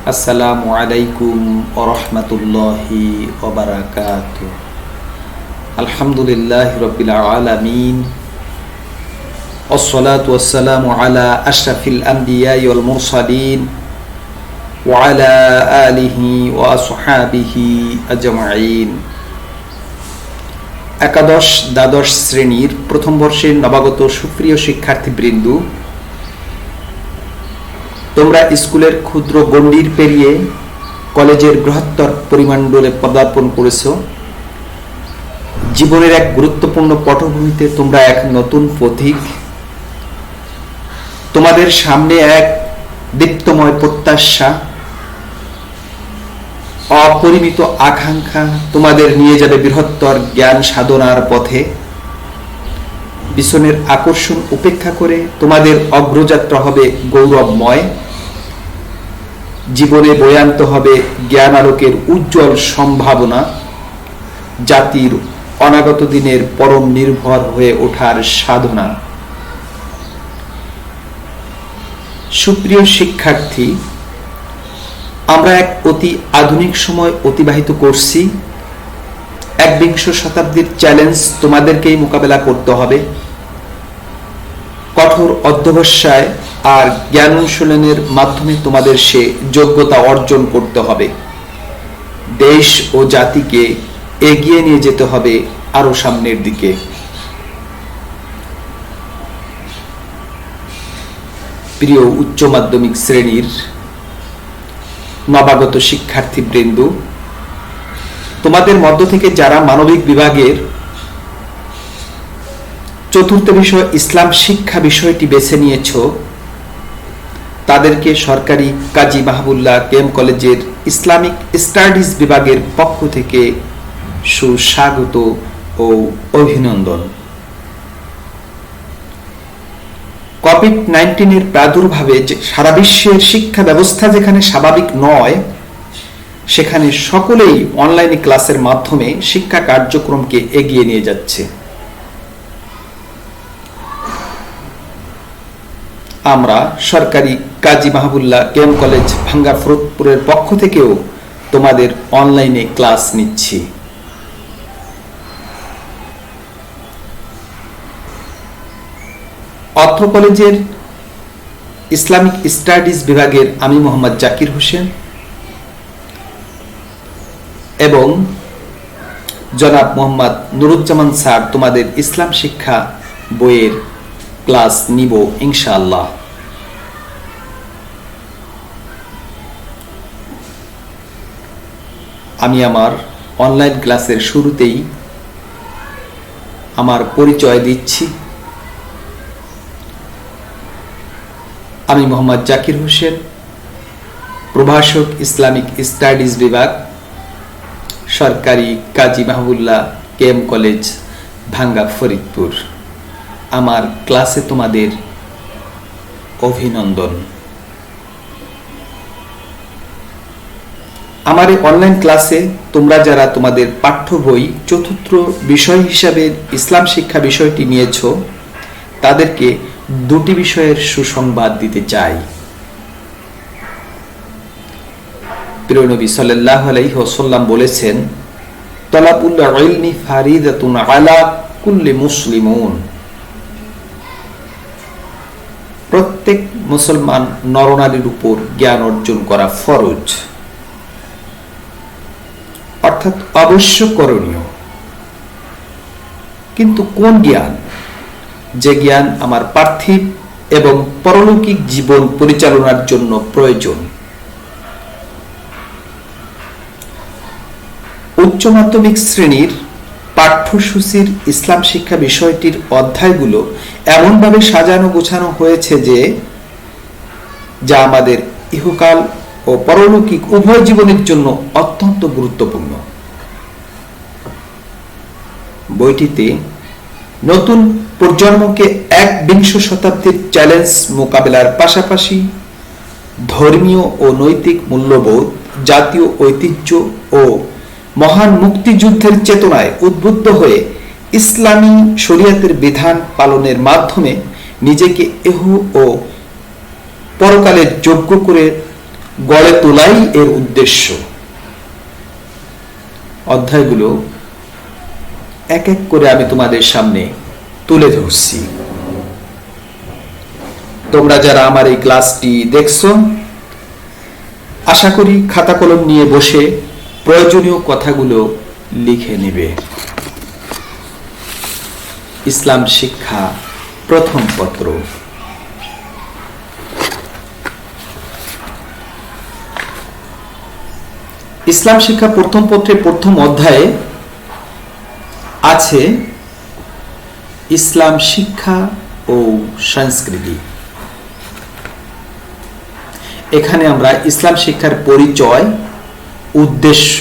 আসসালামু আলাইকুম ওয়া রাহমাতুল্লাহি ওয়া বারাকাতুহু। আলহামদুলিল্লাহি রাব্বিল আলামিন ওয়াসসালাতু ওয়াসসালামু আলা আশরাফিল আমবিয়াই ওয়াল মুরসালিন ওয়া আলা আলিহি ওয়া আসহাবিহি আজমাইন। একাদশ দ্বাদশ শ্রেণীর প্রথম বর্ষের নবাগত সুপ্রিয় শিক্ষার্থীবৃন্দ, তোমরা স্কুলের ক্ষুদ্র গণ্ডির পেরিয়ে কলেজের বৃহত্তর পরিমণ্ডলে পদার্পণ করেছ। জীবনের এক গুরুত্বপূর্ণ পটভূমিতে তোমরা এক নতুন পথিক। তোমাদের সামনে এক দীপ্তময় প্রত্যাশা, অপরিমিত আকাঙ্ক্ষা তোমাদের নিয়ে যাবে বৃহত্তর জ্ঞান সাধনার পথে। পিছনের আকর্ষণ উপেক্ষা করে তোমাদের অগ্রযাত্রা হবে গৌরবময়। জীবনে বয়ান্ত হবে জ্ঞান আলোকের উজ্জ্বল সম্ভাবনা। জাতির অনাগত দিনের পরম নির্ভর হয়ে ওঠার সাধনা। সুপ্রিয় শিক্ষার্থী, আমরা এক অতি আধুনিক সময় অতিবাহিত করছি। একবিংশ শতাব্দীর চ্যালেঞ্জ তোমাদেরকেই মোকাবেলা করতে হবে। কঠোর অধ্যবসায় আর জ্ঞান অনুশীলনের মাধ্যমে তোমাদের সে যোগ্যতা অর্জন করতে হবে। দেশ ও জাতিকে এগিয়ে নিয়ে যেতে হবে আরো সামনের দিকে। প্রিয় উচ্চ মাধ্যমিক শ্রেণীর নবাগত শিক্ষার্থীবৃন্দ, তোমাদের মধ্য থেকে যারা মানবিক বিভাগের চতুর্থ বিষয় ইসলাম শিক্ষা বিষয়টি বেছে নিয়েছ, তাদেরকে সরকারি কাজী মাহবুবুল্লাহ কেএম কলেজের ইসলামিক স্টাডিজ বিভাগের পক্ষ থেকে সুস্বাগত ও অভিনন্দন। কোভিড-19 প্রাদুর্ভাবে সারা বিশ্বের শিক্ষা ব্যবস্থা যেখানে স্বাভাবিক নয়, সেখানে সকলেই অনলাইন ক্লাসের মাধ্যমে শিক্ষা কার্যক্রমকে এগিয়ে নিয়ে যাচ্ছে। আমরা সরকারি কাজী মাহবুবুল্লাহ কেএম কলেজ ভাঙ্গা ফরিদপুরের পক্ষ থেকেও তোমাদের অনলাইনে ক্লাস নিচ্ছি। অত্র কলেজের ইসলামিক স্টাডিজ বিভাগের আমি মোহাম্মদ জাকির হোসেন এবং জনাব মোহাম্মদ নুরুজ্জামান স্যার তোমাদের ইসলাম শিক্ষা বইয়ের ক্লাস নিব ইনশাআল্লাহ। আমি আমার অনলাইন ক্লাসের শুরুতেই আমার পরিচয় দিচ্ছি। আমি মোহাম্মদ জাকির হোসেন, প্রভাষক ইসলামিক স্টাডিজ বিভাগ, সরকারি কাজী মাহবুবুল্লাহ কেএম কলেজ ভাঙ্গা ফরিদপুর। আমার ক্লাসে তোমাদের অভিনন্দন। আমার এই অনলাইন ক্লাসে তোমরা যারা তোমাদের পাঠ্য বই চতুর্থ বিষয় হিসাবে ইসলাম শিক্ষা বিষয়টি নিয়েছ, তাদেরকে দুটি বিষয়ের সুসংবাদ দিতে চাই। প্রিয় নবী সাল্লাল্লাহু আলাইহি ওয়াসাল্লাম বলেছেন, তালাবুল ইলমি ফারিদাতুন আলা কুল্লি মুসলিমুন। প্রত্যেক মুসলমান নরনারীর উপর জ্ঞান অর্জন করা ফরজ, অর্থাৎ অবশ্য করণীয়। কিন্তু কোন জ্ঞান? যে জ্ঞান আমার পার্থিব এবং পরলৌকিক জীবন পরিচালনার জন্য প্রয়োজন। উচ্চ মাধ্যমিক শ্রেণীর পাঠ্যসূচির ইসলাম শিক্ষা বিষয়টির অধ্যায়গুলো এমনভাবে সাজানো গোছানো হয়েছে যে যা আমাদের ইহকাল ও পরলৌকিক উভয় জীবনের জন্য অত্যন্ত গুরুত্বপূর্ণ। বইটিতে নতুন প্রজন্মকে একবিংশ শতাব্দীর চ্যালেঞ্জ মোকাবেলার পাশাপাশি ধর্মীয় ও নৈতিক মূল্যবোধ, জাতীয় ঐতিহ্য ও মহান মুক্তিযুদ্ধের চেতনায় উদ্বুদ্ধ হয়ে ইসলামী শরিয়াতের বিধান পালনের মাধ্যমে নিজেকে ইহ ও পরকালের যোগ্য করে গড়ে তোলাই এর উদ্দেশ্য। অধ্যায়গুলো এক এক করে আমি তোমাদের সামনে তুলে ধরছি। তোমরা যারা আমার এই ক্লাসটি দেখছো, আশা করি খাতা কলম নিয়ে বসে প্রয়োজনীয় কথাগুলো লিখে নেবে। ইসলাম শিক্ষা প্রথম পত্র। ইসলাম শিক্ষা প্রথম পত্রের প্রথম অধ্যায়ে আছে ইসলাম শিক্ষা ও সংস্কৃতি। এখানে আমরা ইসলাম শিক্ষার পরিচয়, উদ্দেশ্য,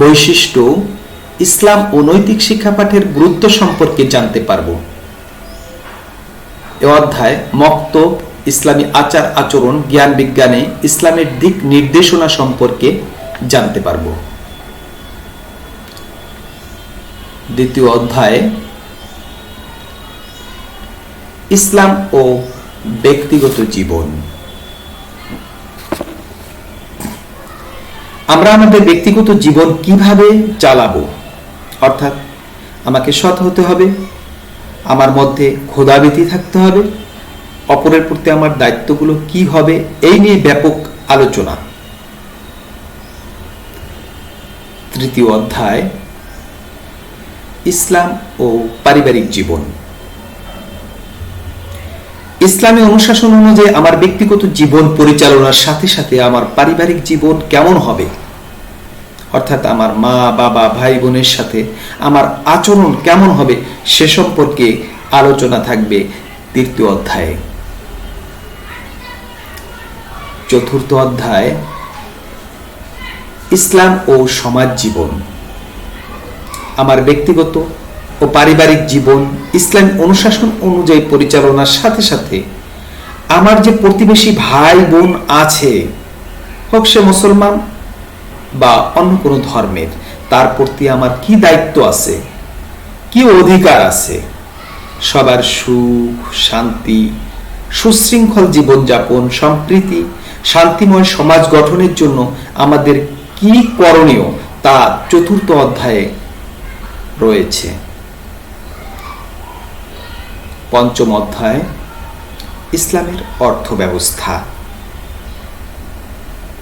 বৈশিষ্ট্য, ইসলাম ও নৈতিক শিক্ষা পাঠের গুরুত্ব সম্পর্কে জানতে পারব। এ অধ্যায় মক্তব, ইসলামী আচার আচরণ, জ্ঞান বিজ্ঞানে ইসলামের দিক নির্দেশনা সম্পর্কে জানতে পারব। দ্বিতীয় অধ্যায়ে ইসলাম ও ব্যক্তিগত জীবন। আমরা আমাদের ব্যক্তিগত জীবন কিভাবে চালাবো, অর্থাৎ আমাকে সৎ হতে হবে, আমার মধ্যে খোদাভীতি থাকতে হবে, অপরের প্রতি আমার দায়িত্বগুলো কি হবে, এই নিয়ে ব্যাপক আলোচনা। তৃতীয় অধ্যায় ইসলাম ও পারিবারিক জীবন। ইসলামী অনুশাসন অনুযায়ী আমার ব্যক্তিগত জীবন পরিচালনার সাথে সাথে আমার পারিবারিক জীবন কেমন হবে, অর্থাৎ আমার মা বাবা ভাই বোনের সাথে আমার আচরণ কেমন হবে, সে সম্পর্কে আলোচনা থাকবে তৃতীয় অধ্যায়ে। চতুর্থ অধ্যায় ইসলাম ও সমাজ জীবন। আমার ব্যক্তিগত ও পারিবারিক জীবন ইসলাম অনুশাসন অনুযায়ী পরিচালনার সাথে সাথে আমার যে প্রতিবেশী ভাই বোন আছে, হোক সে মুসলমান বা অন্য কোনো ধর্মের, তার প্রতি আমার কি দায়িত্ব আছে, কি অধিকার আছে, সবার সুখ শান্তি, সুশৃঙ্খল জীবনযাপন, সম্প্রীতি, শান্তিময় সমাজ গঠনের জন্য আমাদের কি করণীয় তা চতুর্থ অধ্যায়ে রয়েছে। পঞ্চম অধ্যায় ইসলামের অর্থ ব্যবস্থা।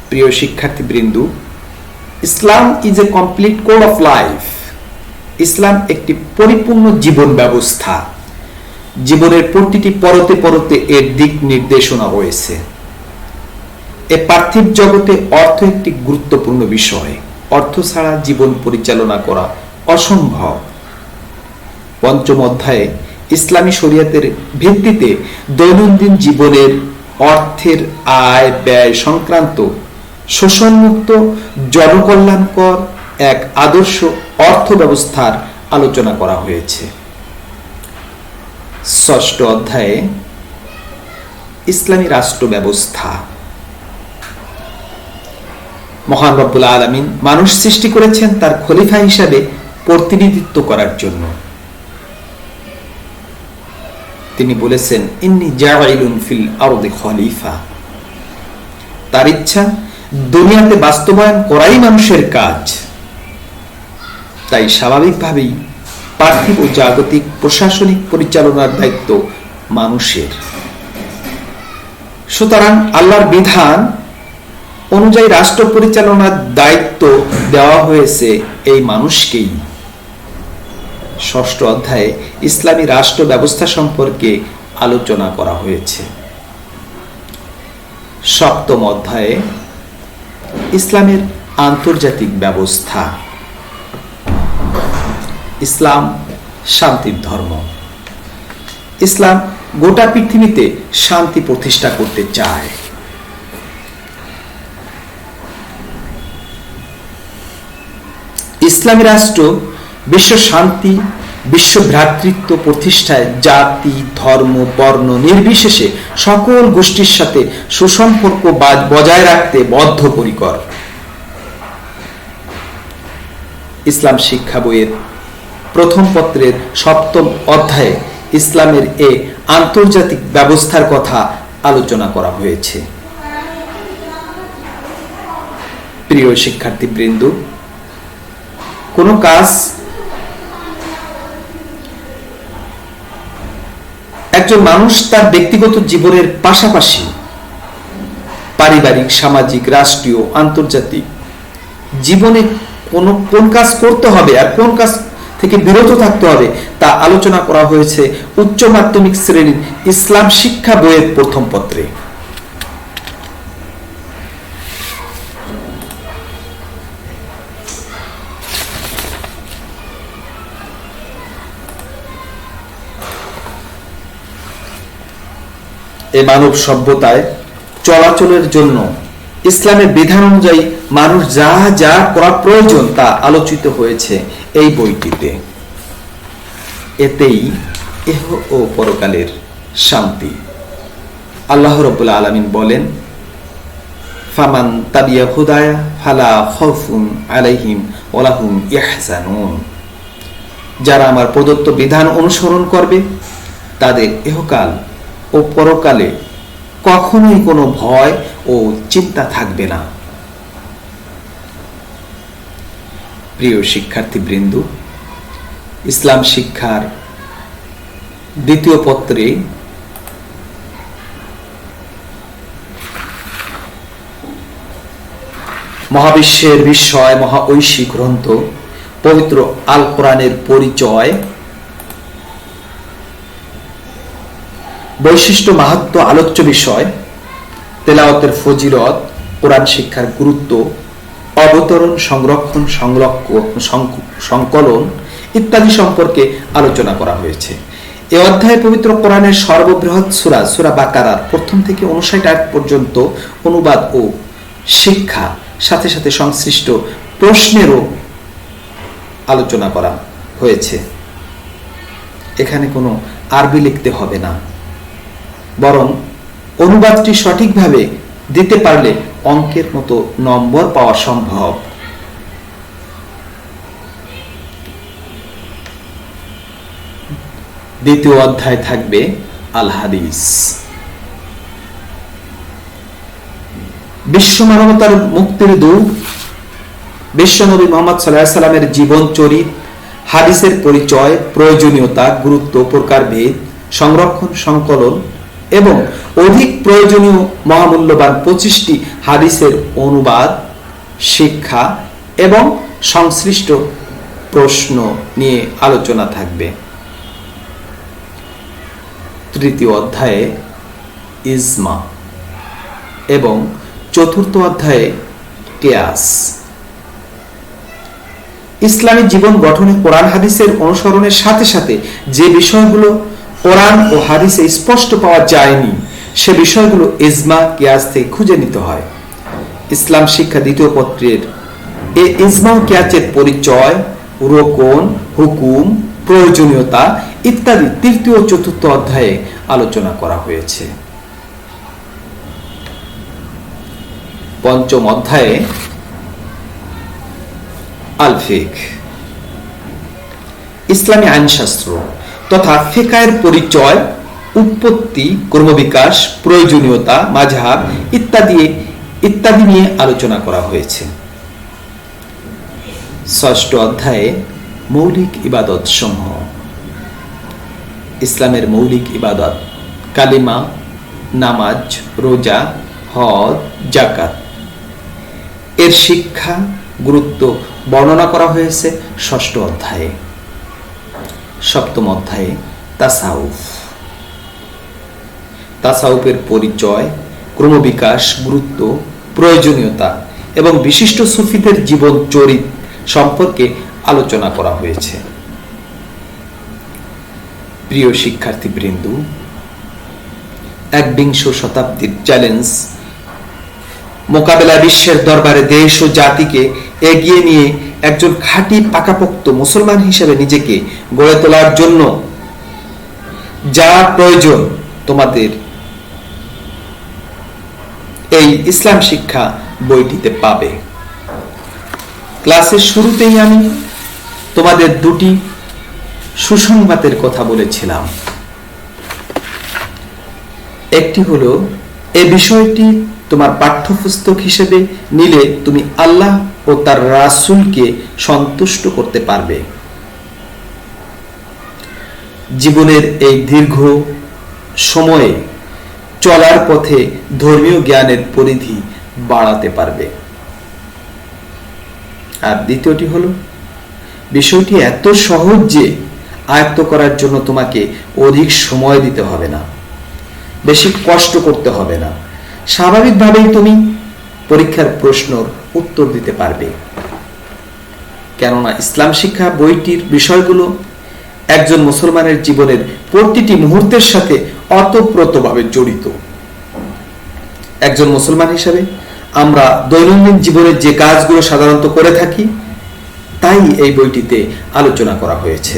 প্রিয় শিক্ষার্থীবৃন্দ, Islam is a complete code of life. ইসলাম একটি পরিপূর্ণ জীবন ব্যবস্থা। জীবনের প্রতিটি পরতে পরতে এর দিক নির্দেশনা রয়েছে। এ পার্থিব জগতে অর্থ একটি গুরুত্বপূর্ণ বিষয়। অর্থ ছাড়া জীবন পরিচালনা করা অসম্ভব। পঞ্চম অধ্যায়ে ইসলামী শরিয়তের ভিত্তিতে দৈনন্দিন জীবনের অর্থের আয় ব্যয় সংক্রান্ত শোষণমুক্ত জনকল্যাণকর এক আদর্শ অর্থ ব্যবস্থার আলোচনা করা হয়েছে। ষষ্ঠ অধ্যায়ে ইসলামী রাষ্ট্র ব্যবস্থা। মহান রব্বুল আলামিন মানুষ সৃষ্টি করেছেন তার খলিফা হিসাবে প্রতিনিধিত্ব করার জন্য। তিনি বলেছেন, ইন্নী জাইলুন ফিল আরদি খলিফা। তার ইচ্ছা দুনিয়াতে বাস্তবায়ন করাই মানুষের কাজ। তাই স্বাভাবিকভাবেই পার্থিব ও জাগতিক প্রশাসনিক পরিচালনার দায়িত্ব মানুষের। সুতরাং আল্লাহর বিধান অনুযায়ী রাষ্ট্র পরিচালনার দায়িত্ব দেওয়া হয়েছে এই মানুষকেই। ষষ্ঠ অধ্যায়ে ইসলামী রাষ্ট্র ব্যবস্থা সম্পর্কে আলোচনা করা হয়েছে। সপ্তম অধ্যায়ে ইসলামের আন্তর্জাতিক ব্যবস্থা। ইসলাম শান্তির ধর্ম। ইসলাম গোটা পৃথিবীতে শান্তি প্রতিষ্ঠা করতে চায়। ইসলামী রাষ্ট্র বিশ্ব শান্তি, বিশ্ব ভ্রাতৃত্ব প্রতিষ্ঠায় জাতি, ধর্ম, বর্ণ নির্বিশেষে সকল গোষ্ঠীর সাথে সুসম্পর্ক বজায় রাখতে বদ্ধপরিকর। ইসলাম শিক্ষা বইয়ের প্রথম পত্রের সপ্তম অধ্যায়ে ইসলামের এ আন্তর্জাতিক ব্যবস্থার কথা আলোচনা করা হয়েছে। প্রিয় শিক্ষার্থীবৃন্দ, কোনো কাজ একজন মানুষ তার ব্যক্তিগত জীবনের পাশাপাশি পারিবারিক, সামাজিক, রাষ্ট্রীয়, আন্তর্জাতিক জীবনে কোন কাজ করতে হবে আর কোন কাজ থেকে বিরত থাকতে হবে তা আলোচনা করা হয়েছে উচ্চ মাধ্যমিক শ্রেণীর ইসলাম শিক্ষা বইয়ের প্রথম পত্রে। এই মানব সভ্যতায় চলাচলের জন্য ইসলামের বিধান অনুযায়ী মানুষ যা যা করা প্রয়োজন তা আলোচিত হয়েছে এই বইটিতে। এতেই ইহ ও পরকালের শান্তি। আল্লাহ রাব্বুল আলামিন বলেন, ফামান তাবিয়া হুদায়া ফালা খাউফুন আলাইহিম ওয়া হুম ইয়াহজানুন। যারা আমার প্রদত্ত বিধান অনুসরণ করবে তাদের ইহকাল ও পরকালে কখনোই কোনো ভয় ও চিন্তা থাকবে না। প্রিয় শিক্ষার্থীবৃন্দ, ইসলাম শিক্ষার দ্বিতীয় পত্রে মহাবিশ্বের বিস্ময় মহা ঐশী গ্রন্থ পবিত্র আল কোরআনের পরিচয়, বৈশিষ্ট্য, মাহাত্ম্য, আলোচ্য বিষয়, তেলাওয়াতের ফজিলত, কোরআন শিক্ষার গুরুত্ব, অবতরণ, সংরক্ষণ, সংকলন ইত্যাদি সম্পর্কে আলোচনা করা হয়েছে। এ অধ্যায়ে পবিত্র কোরআনের সর্ববৃহৎ সূরা সূরা বাকারার প্রথম থেকে 59 আয়াত পর্যন্ত অনুবাদ ও শিক্ষা, সাথে সাথে সংশ্লিষ্ট প্রশ্নেরও আলোচনা করা হয়েছে। এখানে কোনো আরবি লিখতে হবে না, বরং অনুবাদটি সঠিকভাবে দিতে পারলে অঙ্কের মতো নম্বর পাওয়া সম্ভব। দ্বিতীয় অধ্যায় থাকবে আল হাদিস। বিশ্ব মানবতার মুক্তির দূত বিশ্বনবী মুহাম্মদ সাল্লাল্লাহু আলাইহি সাল্লামের জীবন চরিত, হাদিসের পরিচয়, প্রয়োজনীয়তা, গুরুত্ব, প্রকারভেদ, সংরক্ষণ, সংকলন এবং অধিক প্রয়োজনীয় মহামূল্যবান 25টি হাদিসের অনুবাদ, শিক্ষা এবং সংশ্লিষ্ট প্রশ্ন নিয়ে আলোচনা থাকবে। তৃতীয় অধ্যায়ে ইজমা এবং চতুর্থ অধ্যায়ে কিয়াস। ইসলামী জীবন গঠনে কোরআন হাদিসের অনুসরণের সাথে সাথে যে বিষয়গুলো কোরআন ও হাদিসে স্পষ্ট পাওয়া যায়নি সে বিষয়গুলো ইজমা, কিয়াস থেকে খুঁজে নিতে হয়। ইসলাম শিক্ষা দ্বিতীয় পত্রের এই ইজমা ও কিয়াসের পরিচয়, রোকন, হুকুম, প্রয়োজনীয়তা ইত্যাদি তৃতীয় ও চতুর্থ অধ্যায়ে আলোচনা করা হয়েছে। পঞ্চম অধ্যায়ে আল ফিকহ, ইসলামী আইনশাস্ত্র তথা ফিকহের পরিচয়, উৎপত্তি, ক্রমবিকাশ, প্রয়োজনীয়তা, মাযহাব ইত্যাদি নিয়ে আলোচনা করা হয়েছে। ষষ্ঠ অধ্যায়ে মৌলিক ইবাদত সমূহ, ইসলামের মৌলিক ইবাদত, কালিমা, নামাজ, রোজা, হজ, যাকাত এর শিক্ষা, গুরুত্ব বর্ণনা করা হয়েছে ষষ্ঠ অধ্যায়ে। সপ্তম অধ্যায়ে তাসাউফ, তাসাউফের পরিচয়, ক্রমবিকাশ, গুরুত্ব, প্রয়োজনীয়তা এবং বিশিষ্ট সুফিদের জীবন চরিত সম্পর্কে আলোচনা করা হয়েছে। প্রিয় শিক্ষার্থীবৃন্দ, 21শ শতাব্দীর চ্যালেঞ্জ মোকাবেলা বিশ্বের দরবারে দেশ ও জাতিকে এগিয়ে নিয়ে একজন খাঁটি পাকাপোক্ত মুসলমান হিসেবে নিজেকে গড়ে তোলার জন্য যা প্রয়োজন তোমাদের এই ইসলাম শিক্ষা বইটিতে পাবে। ক্লাসের শুরুতেই আমি তোমাদের দুটি সুসংবাদের কথা বলেছিলাম। একটি হলো এই বিষয়টি তোমার পাঠ্যপুস্তক হিসেবে নিলে তুমি আল্লাহ ও তার রাসূলকে সন্তুষ্ট করতে পারবে। জীবনের এই দীর্ঘ সময়ে চলার পথে ধর্মীয় জ্ঞানের পরিধি বাড়াতে পারবে। আর দ্বিতীয়টি হলো, বিষয়টি এত সহজ যে আয়ত্ত করার জন্য তোমাকে অধিক সময় দিতে হবে না, বেশি কষ্ট করতে হবে না। স্বাভাবিকভাবেই তুমি পরীক্ষার প্রশ্নের উত্তর দিতে পারবে, কেননা ইসলাম শিক্ষা বইটির বিষয়গুলো একজন মুসলমানের জীবনের প্রতিটি মুহূর্তের সাথে ওতপ্রোতভাবে জড়িত। একজন মুসলমান হিসেবে আমরা দৈনন্দিন জীবনের যে কাজগুলো সাধারণত করে থাকি তাই এই বইটিতে আলোচনা করা হয়েছে।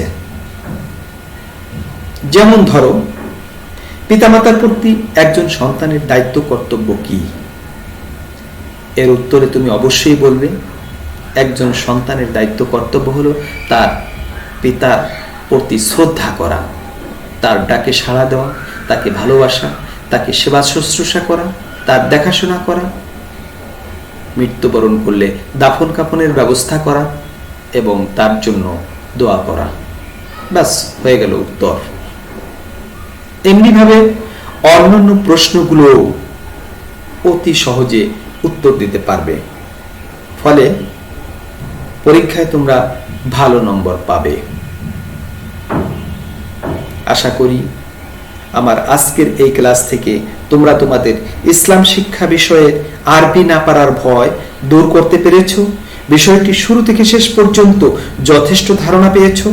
যেমন ধরো, পিতামাতার প্রতি একজন সন্তানের দায়িত্ব কর্তব্য কি? এর উত্তরে তুমি অবশ্যই বলবে, একজন সন্তানের দায়িত্ব কর্তব্য হলো তার পিতার প্রতি শ্রদ্ধা করা, তার ডাকে সাড়া দেওয়া, তাকে ভালোবাসা, তাকে সেবা শুশ্রূষা করা, তার দেখাশোনা করা, মৃত্যুবরণ করলে দাফন কাফনের ব্যবস্থা করা এবং তার জন্য দোয়া করা। ব্যাস, হয়ে গেল উত্তর। এমনিভাবে অন্যান্য প্রশ্নগুলো অতি সহজে উত্তর দিতে পারবে, ফলে পরীক্ষায় তোমরা ভালো নম্বর পাবে। আশা করি আমার আজকের এই ক্লাস থেকে তোমরা তোমাদের ইসলাম শিক্ষা বিষয়ের আরবি না পারার ভয় দূর করতে পেরেছো। বিষয়টি শুরু থেকে শেষ পর্যন্ত যথেষ্ট ধারণা পেয়েছো।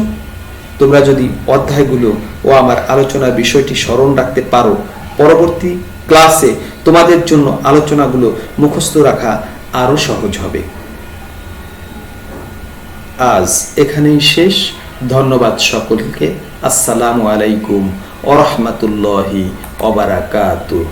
তোমরা যদি অধ্যায়গুলো ও আমার আলোচনার বিষয়টি স্মরণ রাখতে পারো, পরবর্তী ক্লাসে তোমাদের জন্য আলোচনাগুলো মুখস্থ রাখা আরো সহজ হবে। আজ এখানেই শেষ। ধন্যবাদ সকলকে। আসসালামু আলাইকুম ওয়া রাহমাতুল্লাহি ওয়া বারাকাতুহু।